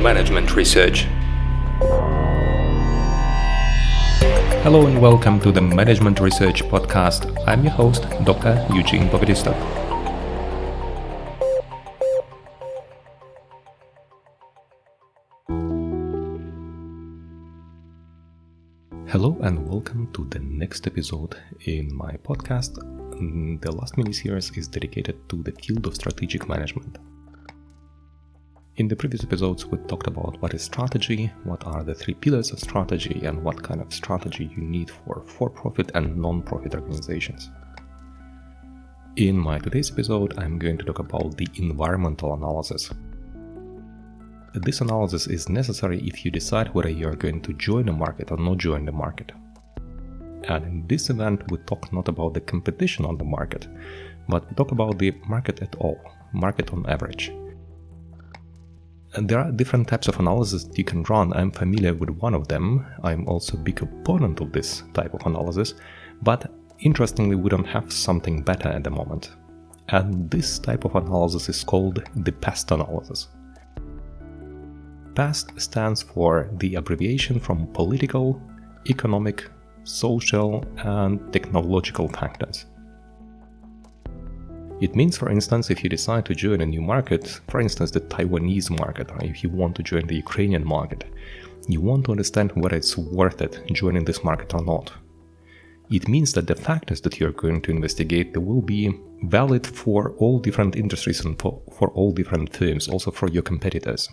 Management Research. Hello and welcome to the Management Research podcast. I'm your host, Dr. Eugene. Hello and welcome to the next episode in my podcast. The last mini-series is dedicated to the field of strategic management. In the previous episodes, we talked about what is strategy, what are the three pillars of strategy, and what kind of strategy you need for-profit and non-profit organizations. In my today's episode, I'm going to talk about the environmental analysis. This analysis is necessary if you decide whether you are going to join a market or not join the market. And in this event, we talk not about the competition on the market, but we talk about the market at all, market on average. And there are different types of analysis that you can run. I'm familiar with one of them. I'm also a big opponent of this type of analysis, but interestingly, we don't have something better at the moment. And this type of analysis is called the PEST analysis. PEST stands for the abbreviation from political, economic, social, and technological factors. It means, for instance, if you decide to join a new market, for instance the Taiwanese market, or if you want to join the Ukrainian market, you want to understand whether it's worth it joining this market or not. It means that the factors that you're going to investigate, they will be valid for all different industries and for all different firms, also for your competitors.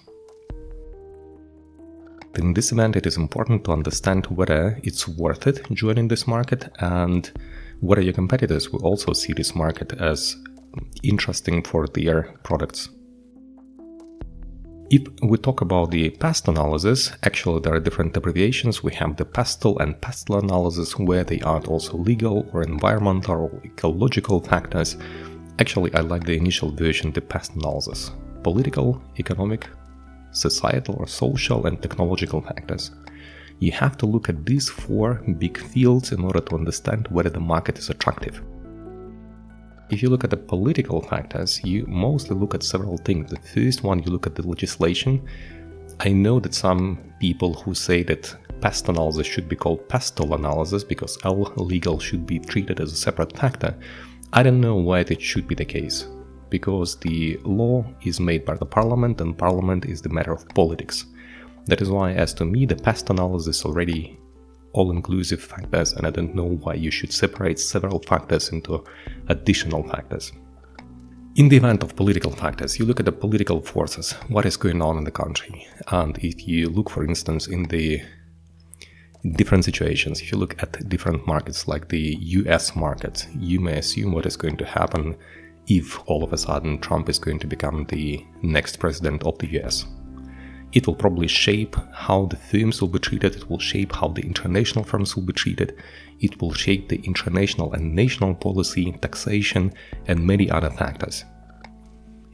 In this event, it is important to understand whether it's worth it joining this market and whether your competitors will also see this market as interesting for their products. If we talk about the PEST analysis, actually there are different abbreviations. We have the PESTL and PESTL analysis, where they are also legal or environmental or ecological factors. Actually, I like the initial version, the PEST analysis. Political, economic, societal or social and technological factors. You have to look at these four big fields in order to understand whether the market is attractive. If you look at the political factors, you mostly look at several things. The first one, you look at the legislation. I know that some people who say that PEST analysis should be called PESTL analysis because L legal should be treated as a separate factor. I don't know why that should be the case. Because the law is made by the parliament and parliament is the matter of politics. That is why, as to me, the PEST analysis is already all-inclusive factors, and I don't know why you should separate several factors into additional factors. In the event of political factors, you look at the political forces, what is going on in the country. And if you look, for instance, in the different situations, if you look at different markets like the US market, you may assume what is going to happen if all of a sudden Trump is going to become the next president of the US. It will probably shape how the firms will be treated, it will shape how the international firms will be treated, it will shape the international and national policy, taxation, and many other factors.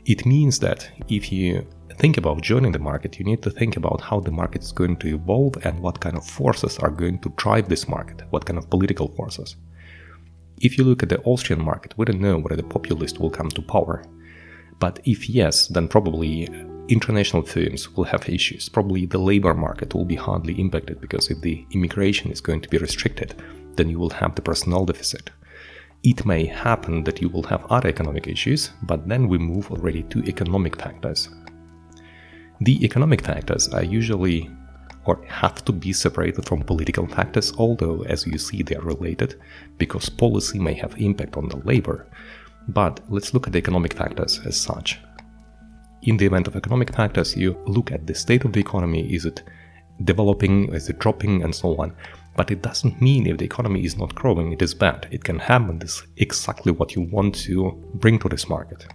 It means that if you think about joining the market, you need to think about how the market is going to evolve and what kind of forces are going to drive this market, what kind of political forces. If you look at the Austrian market, we don't know whether the populist will come to power. But if yes, then probably international firms will have issues. Probably the labor market will be hardly impacted because if the immigration is going to be restricted, then you will have the personnel deficit. It may happen that you will have other economic issues, but then we move already to economic factors. The economic factors are usually or have to be separated from political factors, although as you see they are related because policy may have impact on the labor. But let's look at the economic factors as such. In the event of economic factors, you look at the state of the economy, is it developing, is it dropping, and so on. But it doesn't mean if the economy is not growing, it is bad. It can happen, this is exactly what you want to bring to this market.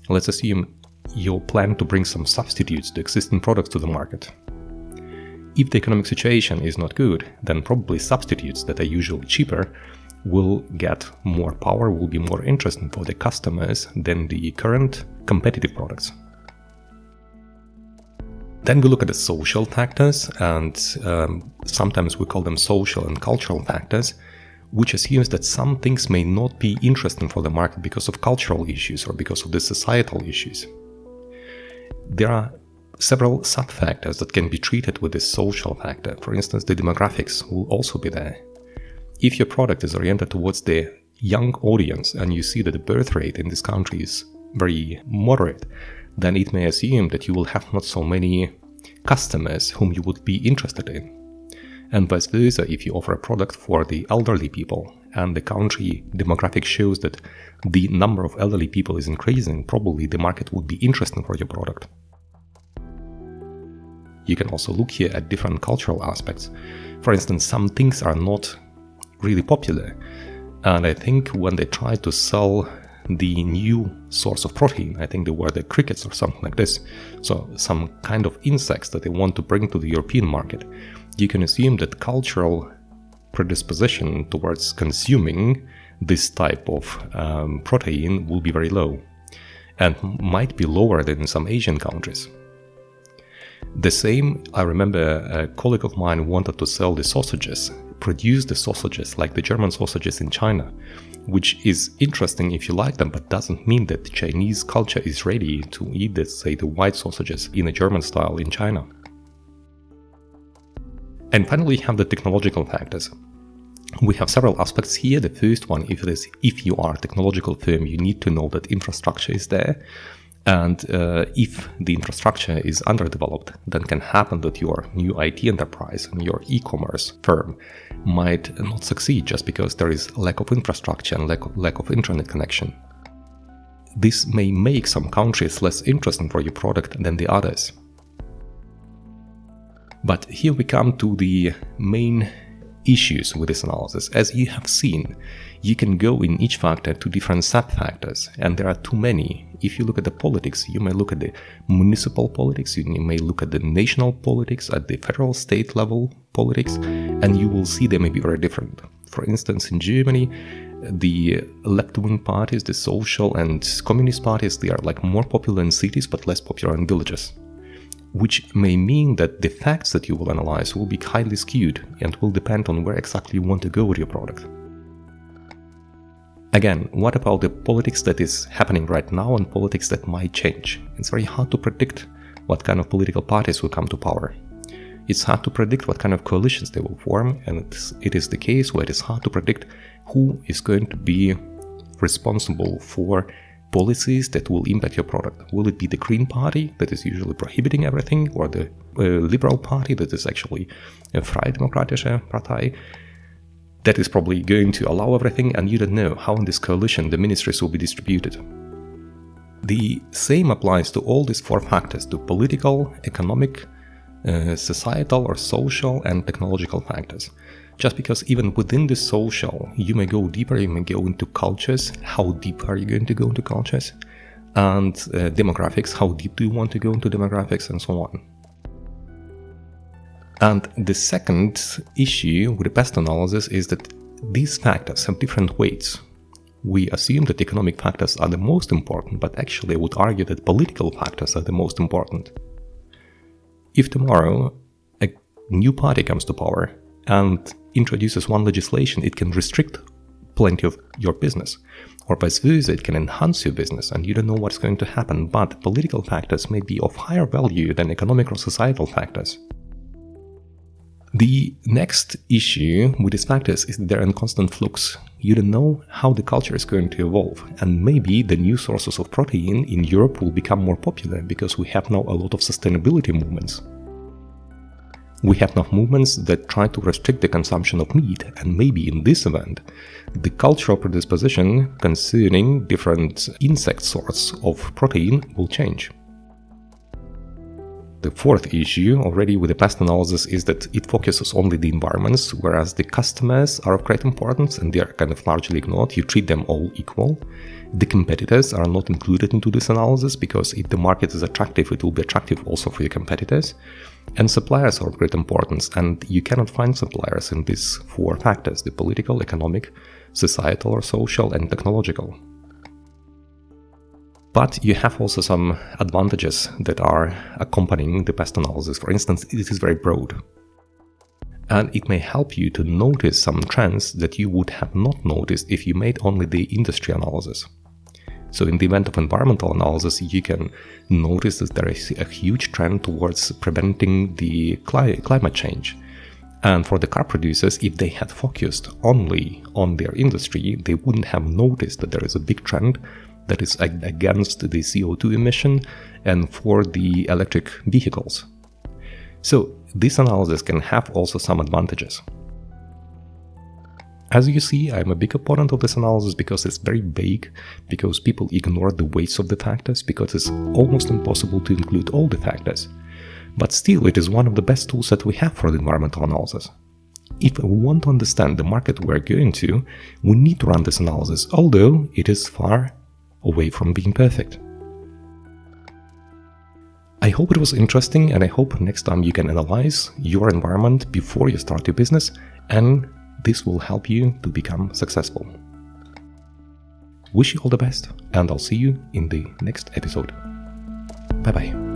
Let's assume you plan to bring some substitutes to existing products to the market. If the economic situation is not good, then probably substitutes that are usually cheaper will get more power, will be more interesting for the customers than the current competitive products. Then we look at the social factors, and sometimes we call them social and cultural factors, which assumes that some things may not be interesting for the market because of cultural issues or because of the societal issues. There are several sub-factors that can be treated with this social factor. For instance, the demographics will also be there. If your product is oriented towards the young audience and you see that the birth rate in this country is very moderate, then it may assume that you will have not so many customers whom you would be interested in. And vice versa, if you offer a product for the elderly people and the country demographic shows that the number of elderly people is increasing, probably the market would be interesting for your product. You can also look here at different cultural aspects. For instance, some things are not really popular. And I think when they try to sell the new source of protein, I think they were the crickets or something like this, so some kind of insects that they want to bring to the European market, you can assume that cultural predisposition towards consuming this type of protein will be very low and might be lower than in some Asian countries. The same, I remember a colleague of mine wanted to sell the sausages, produce the sausages like the German sausages in China, which is interesting if you like them, but doesn't mean that the Chinese culture is ready to eat, let's say, the white sausages in a German style in China. And finally, we have the technological factors. We have several aspects here. The first one, if you are a technological firm, you need to know that infrastructure is there. And if the infrastructure is underdeveloped, then can happen that your new IT enterprise and your e-commerce firm might not succeed just because there is lack of infrastructure and lack of internet connection. This may make some countries less interesting for your product than the others. But here we come to the main issues with this analysis. As you have seen, you can go in each factor to different sub-factors, and there are too many. If you look at the politics, you may look at the municipal politics, you may look at the national politics, at the federal state level politics, and you will see they may be very different. For instance, in Germany, the left-wing parties, the social and communist parties, they are like more popular in cities but less popular in villages, which may mean that the facts that you will analyze will be highly skewed and will depend on where exactly you want to go with your product. Again, what about the politics that is happening right now and politics that might change? It's very hard to predict what kind of political parties will come to power. It's hard to predict what kind of coalitions they will form, and it is the case where it is hard to predict who is going to be responsible for policies that will impact your product. Will it be the Green Party that is usually prohibiting everything, or the Liberal Party that is actually a Freie Demokratische Partei that is probably going to allow everything, and you don't know how in this coalition the ministries will be distributed. The same applies to all these four factors, to political, economic, societal or social and technological factors. Just because even within the social, you may go deeper, you may go into cultures. How deep are you going to go into cultures? And demographics, how deep do you want to go into demographics, and so on. And the second issue with the PEST analysis is that these factors have different weights. We assume that economic factors are the most important, but actually I would argue that political factors are the most important. If tomorrow a new party comes to power and introduces one legislation, it can restrict plenty of your business, or vice versa, it can enhance your business, and you don't know what's going to happen, but political factors may be of higher value than economic or societal factors. The next issue with these factors is that they're in constant flux. You don't know how the culture is going to evolve, and maybe the new sources of protein in Europe will become more popular because we have now a lot of sustainability movements. We have now movements that try to restrict the consumption of meat, and maybe in this event, the cultural predisposition concerning different insect sorts of protein will change. The fourth issue already with the PEST analysis is that it focuses only the environments, whereas the customers are of great importance and they are kind of largely ignored. You treat them all equal. The competitors are not included into this analysis because if the market is attractive, it will be attractive also for your competitors. And suppliers are of great importance, and you cannot find suppliers in these four factors: the political, economic, societal or social, and technological. But you have also some advantages that are accompanying the PEST analysis. For instance, it is very broad. And it may help you to notice some trends that you would have not noticed if you made only the industry analysis. So in the event of environmental analysis, you can notice that there is a huge trend towards preventing the climate change. And for the car producers, if they had focused only on their industry, they wouldn't have noticed that there is a big trend that is against the CO2 emission and for the electric vehicles. So this analysis can have also some advantages. As you see, I'm a big opponent of this analysis because it's very vague, because people ignore the weights of the factors, because it's almost impossible to include all the factors. But still, it is one of the best tools that we have for the environmental analysis. If we want to understand the market we're going to, we need to run this analysis, although it is far away from being perfect. I hope it was interesting, and I hope next time you can analyze your environment before you start your business, and this will help you to become successful. Wish you all the best, and I'll see you in the next episode. Bye bye.